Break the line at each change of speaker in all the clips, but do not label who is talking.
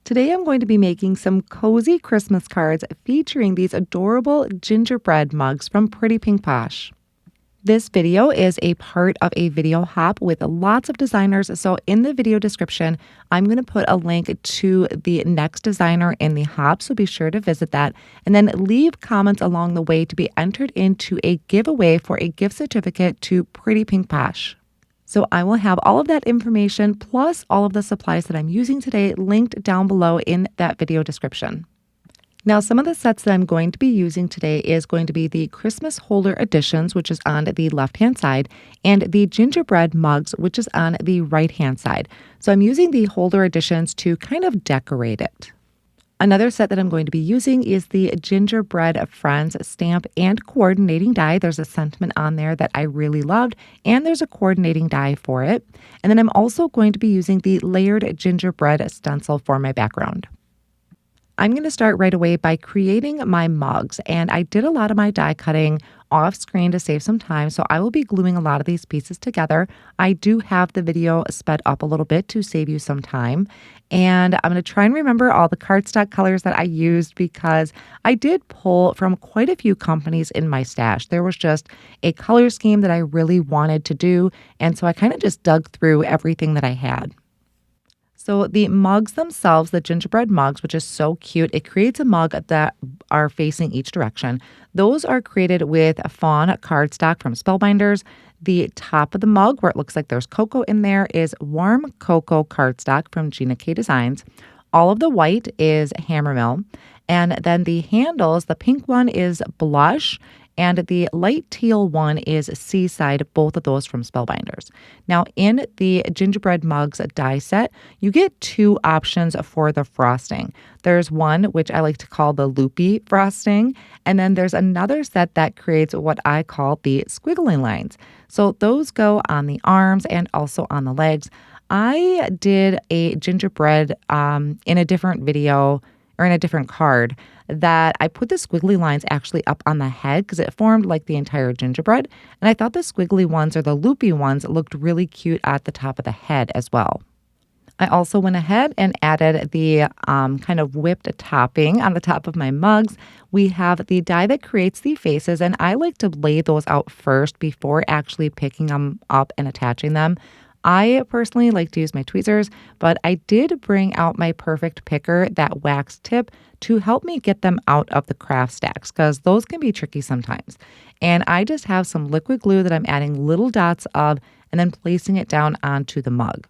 Today I'm going to be making some cozy Christmas cards featuring these adorable gingerbread mugs from Pretty Pink Posh. This video is a part of a video hop with lots of designers, so in the video description, I'm going to put a link to the next designer in the hop, so be sure to visit that, and then leave comments along the way to be entered into a giveaway for a gift certificate to Pretty Pink Posh. So I will have all of that information plus all of the supplies that I'm using today linked down below in that video description. Now, some of the sets that I'm going to be using today is going to be the Christmas holder editions, which is on the left-hand side, and the gingerbread mugs, which is on the right-hand side. So I'm using the holder editions to kind of decorate it. Another set that I'm going to be using is the Gingerbread Friends stamp and coordinating die. There's a sentiment on there that I really loved, and there's a coordinating die for it. And then I'm also going to be using the layered gingerbread stencil for my background. I'm going to start right away by creating my mugs, and I did a lot of my die cutting off screen to save some time, so I will be gluing a lot of these pieces together. I do have the video sped up a little bit to save you some time, and I'm going to try and remember all the cardstock colors that I used because I did pull from quite a few companies in my stash. There was just a color scheme that I really wanted to do, and so I kind of just dug through everything that I had. So the mugs themselves, the gingerbread mugs, which is so cute, it creates a mug that are facing each direction. Those are created with a fawn cardstock from Spellbinders. The top of the mug, where it looks like there's cocoa in there, is warm cocoa cardstock from Gina K Designs. All of the white is Hammermill. And then the handles, the pink one is Blush, and the light teal one is Seaside, both of those from Spellbinders. Now, in the gingerbread mugs die set, you get two options for the frosting. There's one, which I like to call the loopy frosting, and then there's another set that creates what I call the squiggly lines. So those go on the arms and also on the legs. I did a gingerbread in a different video, or in a different card, that I put the squiggly lines actually up on the head because it formed like the entire gingerbread. And I thought the squiggly ones or the loopy ones looked really cute at the top of the head as well. I also went ahead and added the kind of whipped topping on the top of my mugs. We have the die that creates the faces, and I like to lay those out first before actually picking them up and attaching them. I personally like to use my tweezers, but I did bring out my perfect picker, that wax tip, to help me get them out of the craft stacks because those can be tricky sometimes. And I just have some liquid glue that I'm adding little dots of and then placing it down onto the mug.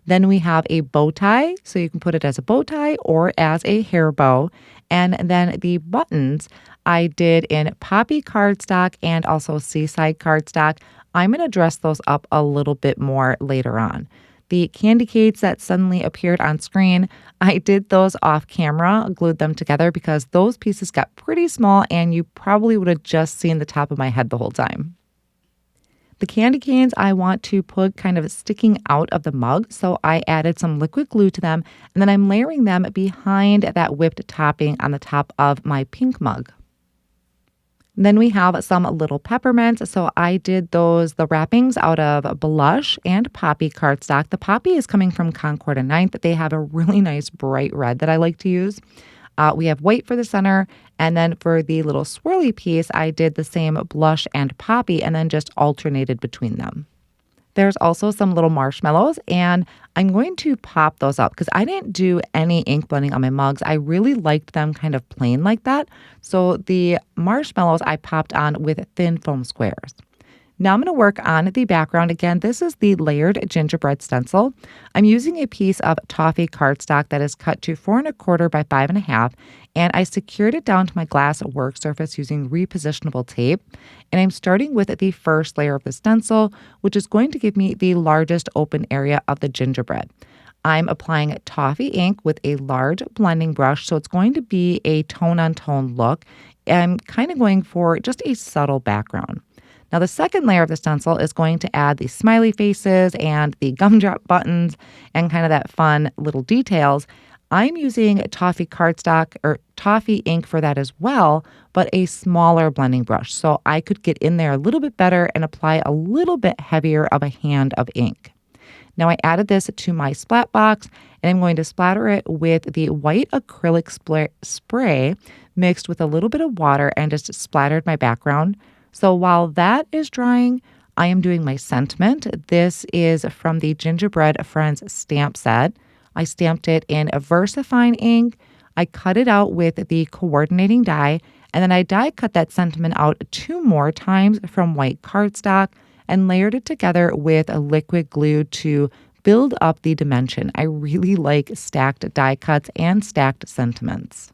Then we have a bow tie, so you can put it as a bow tie or as a hair bow. And then the buttons I did in poppy cardstock and also Seaside cardstock. I'm going to dress those up a little bit more later on. The candy canes that suddenly appeared on screen, I did those off camera, glued them together because those pieces got pretty small and you probably would have just seen the top of my head the whole time. The candy canes I want to put kind of sticking out of the mug, so I added some liquid glue to them, and then I'm layering them behind that whipped topping on the top of my pink mug. Then we have some little peppermints. So I did the wrappings out of Blush and Poppy cardstock. The Poppy is coming from Concord and Ninth. They have a really nice bright red that I like to use. We have white for the center. And then for the little swirly piece, I did the same Blush and Poppy and then just alternated between them. There's also some little marshmallows, and I'm going to pop those up because I didn't do any ink blending on my mugs. I really liked them kind of plain like that. So the marshmallows I popped on with thin foam squares. Now I'm going to work on the background. Again, this is the layered gingerbread stencil. I'm using a piece of toffee cardstock that is cut to 4 1/4 by 5 1/2, and I secured it down to my glass work surface using repositionable tape. And I'm starting with the first layer of the stencil, which is going to give me the largest open area of the gingerbread. I'm applying toffee ink with a large blending brush, so it's going to be a tone-on-tone look. I'm kind of going for just a subtle background. Now, the second layer of the stencil is going to add the smiley faces and the gumdrop buttons and kind of that fun little details. I'm using toffee cardstock or toffee ink for that as well, but a smaller blending brush. So I could get in there a little bit better and apply a little bit heavier of a hand of ink. Now I added this to my splat box, and I'm going to splatter it with the white acrylic spray mixed with a little bit of water and just splattered my background. So while that is drying, I am doing my sentiment. This is from the Gingerbread Friends stamp set. I stamped it in a VersaFine ink. I cut it out with the coordinating die, and then I die cut that sentiment out 2 more times from white cardstock and layered it together with a liquid glue to build up the dimension. I really like stacked die cuts and stacked sentiments.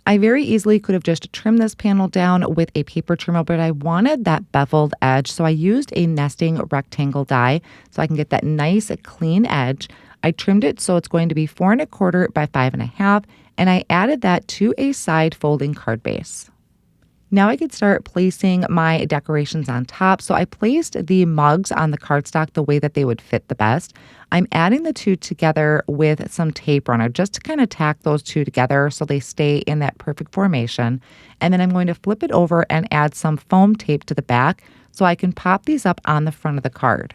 I very easily could have just trimmed this panel down with a paper trimmer, but I wanted that beveled edge, so I used a nesting rectangle die so I can get that nice clean edge. I trimmed it so it's going to be 4 1/4 by 5 1/2, and I added that to a side folding card base. Now I could start placing my decorations on top. So I placed the mugs on the cardstock the way that they would fit the best. I'm adding the two together with some tape runner just to kind of tack those two together so they stay in that perfect formation. And then I'm going to flip it over and add some foam tape to the back so I can pop these up on the front of the card.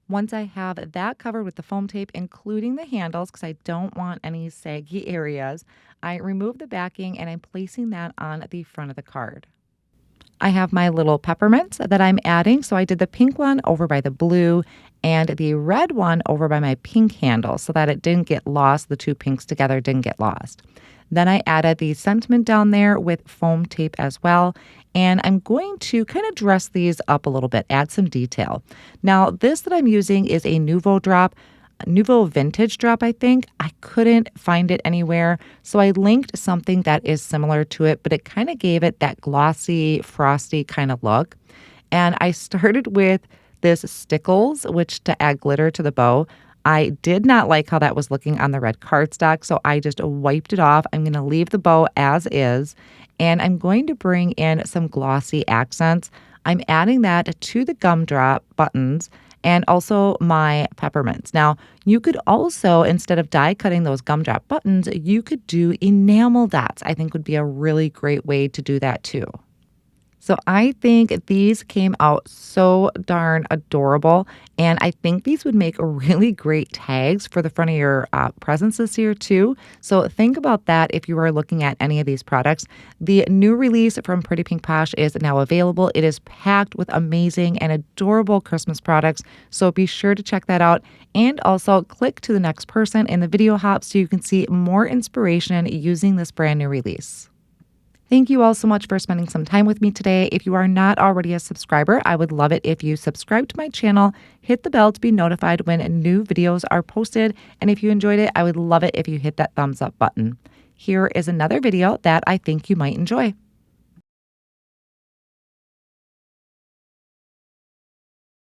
Once I have that covered with the foam tape, including the handles, because I don't want any saggy areas, I remove the backing and I'm placing that on the front of the card. I have my little peppermints that I'm adding. So I did the pink one over by the blue and the red one over by my pink handle so that it didn't get lost. The two pinks together didn't get lost. Then I added the sentiment down there with foam tape as well. And I'm going to kind of dress these up a little bit, add some detail. Now, this that I'm using is a Nouveau vintage drop, I think. I couldn't find it anywhere. So I linked something that is similar to it, but it kind of gave it that glossy, frosty kind of look. And I started with this Stickles, which to add glitter to the bow. I did not like how that was looking on the red cardstock, so I just wiped it off. I'm going to leave the bow as is, and I'm going to bring in some glossy accents. I'm adding that to the gumdrop buttons and also my peppermints. Now, you could also, instead of die cutting those gumdrop buttons, you could do enamel dots. I think would be a really great way to do that too. So I think these came out so darn adorable, and I think these would make really great tags for the front of your presents this year too. So think about that if you are looking at any of these products. The new release from Pretty Pink Posh is now available. It is packed with amazing and adorable Christmas products, so be sure to check that out. And also click to the next person in the video hop so you can see more inspiration using this brand new release. Thank you all so much for spending some time with me today. If you are not already a subscriber, I would love it if you subscribe to my channel, hit the bell to be notified when new videos are posted, and if you enjoyed it, I would love it if you hit that thumbs up button. Here is another video that I think you might enjoy.